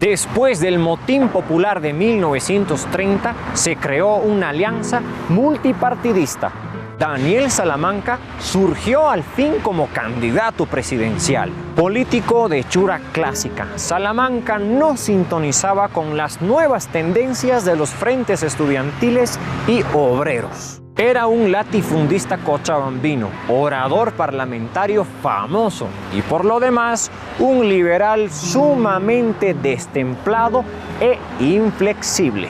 Después del motín popular de 1930, se creó una alianza multipartidista. Daniel Salamanca surgió al fin como candidato presidencial. Político de hechura clásica, Salamanca no sintonizaba con las nuevas tendencias de los frentes estudiantiles y obreros. Era un latifundista cochabambino, orador parlamentario famoso y por lo demás un liberal sumamente destemplado e inflexible.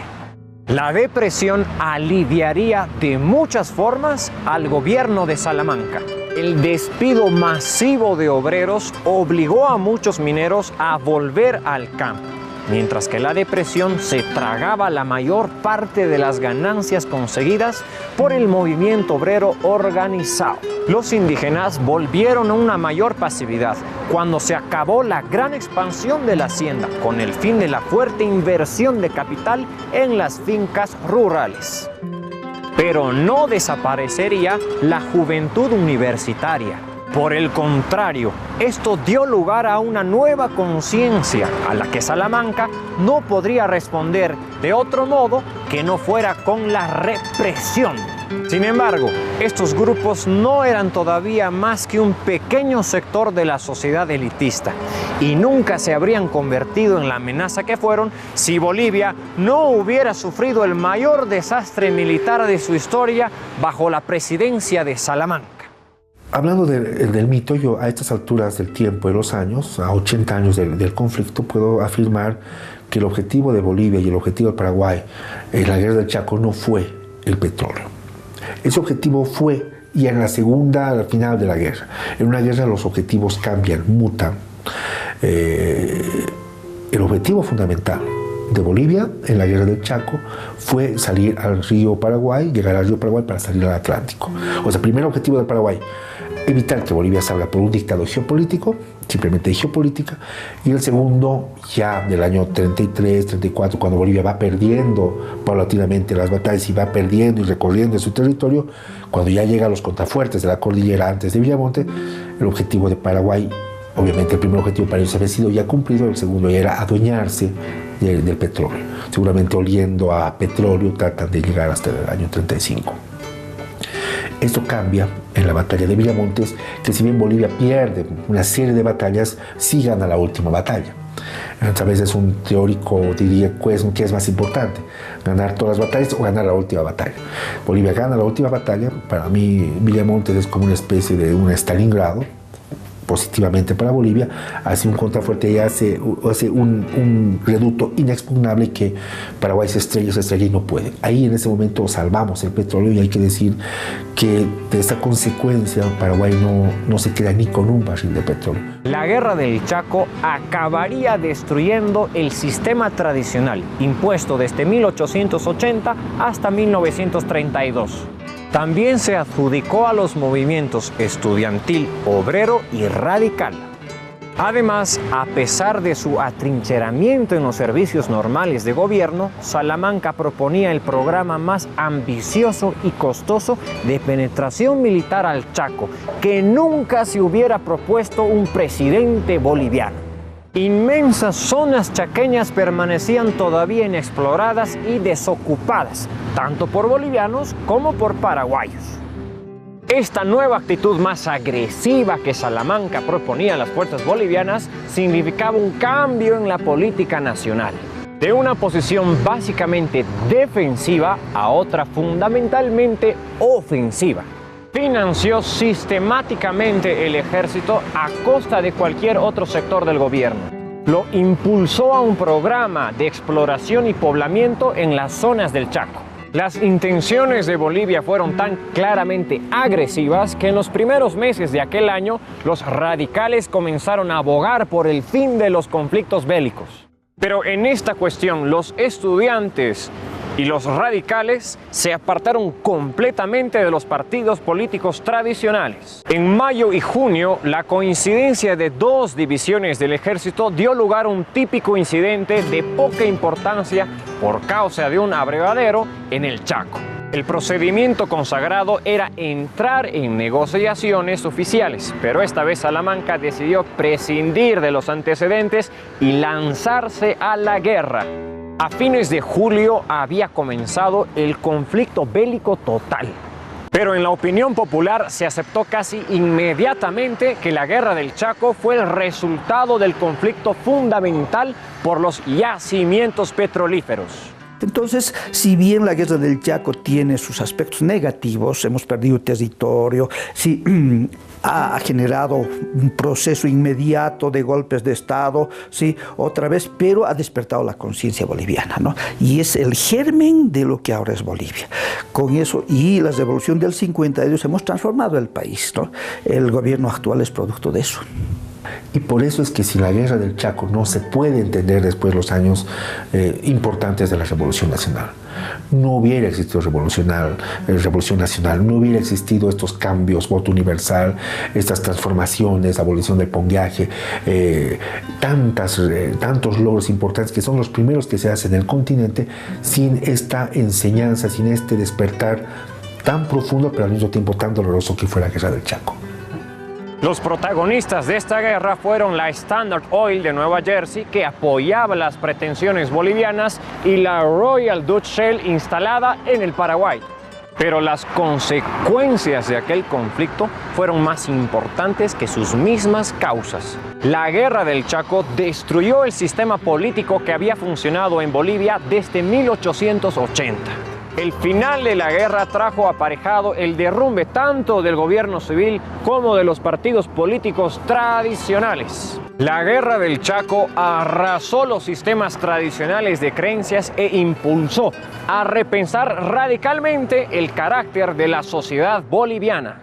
La depresión aliviaría de muchas formas al gobierno de Salamanca. El despido masivo de obreros obligó a muchos mineros a volver al campo, mientras que la depresión se tragaba la mayor parte de las ganancias conseguidas por el movimiento obrero organizado. Los indígenas volvieron a una mayor pasividad cuando se acabó la gran expansión de la hacienda con el fin de la fuerte inversión de capital en las fincas rurales. Pero no desaparecería la juventud universitaria. Por el contrario, esto dio lugar a una nueva conciencia a la que Salamanca no podría responder de otro modo que no fuera con la represión. Sin embargo, estos grupos no eran todavía más que un pequeño sector de la sociedad elitista y nunca se habrían convertido en la amenaza que fueron si Bolivia no hubiera sufrido el mayor desastre militar de su historia bajo la presidencia de Salamanca. Hablando del mito, yo a estas alturas del tiempo de los años, a 80 años del conflicto, puedo afirmar que el objetivo de Bolivia y el objetivo de Paraguay en la guerra del Chaco no fue el petróleo. Ese objetivo fue ya en la segunda, al final de la guerra. En una guerra los objetivos cambian, mutan. El objetivo fundamental de Bolivia en la guerra del Chaco fue salir al río Paraguay, llegar al río Paraguay para salir al Atlántico. O sea, primer objetivo de Paraguay, evitar que Bolivia salga por un dictado geopolítico, simplemente de geopolítica, y el segundo ya del año 33, 34, cuando Bolivia va perdiendo paulatinamente las batallas y va perdiendo y recorriendo su territorio, cuando ya llega a los contrafuertes de la cordillera antes de Villamonte, el objetivo de Paraguay, obviamente el primer objetivo para ellos había sido ya cumplido, el segundo ya era adueñarse del petróleo. Seguramente oliendo a petróleo tratan de llegar hasta el año 35. Esto cambia en la batalla de Villamontes, que si bien Bolivia pierde una serie de batallas, sí gana la última batalla. A veces un teórico diría que es más importante, ganar todas las batallas o ganar la última batalla. Bolivia gana la última batalla. Para mí Villamontes es como una especie de un Stalingrado, positivamente para Bolivia, hace un contrafuerte y hace un reducto inexpugnable que Paraguay se estrella y no puede. Ahí en ese momento salvamos el petróleo y hay que decir que de esta consecuencia Paraguay no se queda ni con un barril de petróleo. La guerra del Chaco acabaría destruyendo el sistema tradicional impuesto desde 1880 hasta 1932. También se adjudicó a los movimientos estudiantil, obrero y radical. Además, a pesar de su atrincheramiento en los servicios normales de gobierno, Salamanca proponía el programa más ambicioso y costoso de penetración militar al Chaco que nunca se hubiera propuesto un presidente boliviano. Inmensas zonas chaqueñas permanecían todavía inexploradas y desocupadas, tanto por bolivianos como por paraguayos. Esta nueva actitud más agresiva que Salamanca proponía a las fuerzas bolivianas significaba un cambio en la política nacional, de una posición básicamente defensiva a otra fundamentalmente ofensiva. Financió sistemáticamente el ejército a costa de cualquier otro sector del gobierno. Lo impulsó a un programa de exploración y poblamiento en las zonas del Chaco. Las intenciones de Bolivia fueron tan claramente agresivas que en los primeros meses de aquel año los radicales comenzaron a abogar por el fin de los conflictos bélicos. Pero en esta cuestión los estudiantes y los radicales se apartaron completamente de los partidos políticos tradicionales. En mayo y junio, la coincidencia de dos divisiones del ejército dio lugar a un típico incidente de poca importancia por causa de un abrevadero en el Chaco. El procedimiento consagrado era entrar en negociaciones oficiales, pero esta vez Salamanca decidió prescindir de los antecedentes y lanzarse a la guerra. A fines de julio había comenzado el conflicto bélico total. Pero en la opinión popular se aceptó casi inmediatamente que la Guerra del Chaco fue el resultado del conflicto fundamental por los yacimientos petrolíferos. Entonces, si bien la Guerra del Chaco tiene sus aspectos negativos, hemos perdido territorio, sí, ha generado un proceso inmediato de golpes de Estado, sí, otra vez, pero ha despertado la conciencia boliviana, ¿no? Y es el germen de lo que ahora es Bolivia. Con eso y la revolución del 52 hemos transformado el país, ¿no? El gobierno actual es producto de eso. Y por eso es que si la Guerra del Chaco no se puede entender después de los años importantes de la Revolución Nacional, no hubiera existido Revolución Nacional, no hubiera existido estos cambios, voto universal, estas transformaciones, abolición del pongueaje, tantos logros importantes que son los primeros que se hacen en el continente, sin esta enseñanza, sin este despertar tan profundo, pero al mismo tiempo tan doloroso que fue la Guerra del Chaco. Los protagonistas de esta guerra fueron la Standard Oil de Nueva Jersey, que apoyaba las pretensiones bolivianas, y la Royal Dutch Shell instalada en el Paraguay. Pero las consecuencias de aquel conflicto fueron más importantes que sus mismas causas. La Guerra del Chaco destruyó el sistema político que había funcionado en Bolivia desde 1880. El final de la guerra trajo aparejado el derrumbe tanto del gobierno civil como de los partidos políticos tradicionales. La Guerra del Chaco arrasó los sistemas tradicionales de creencias e impulsó a repensar radicalmente el carácter de la sociedad boliviana.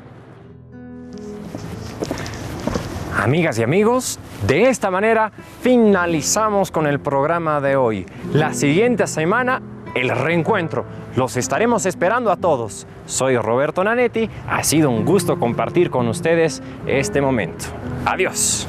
Amigas y amigos, de esta manera finalizamos con el programa de hoy. La siguiente semana, el reencuentro. Los estaremos esperando a todos. Soy Roberto Nanetti. Ha sido un gusto compartir con ustedes este momento. Adiós.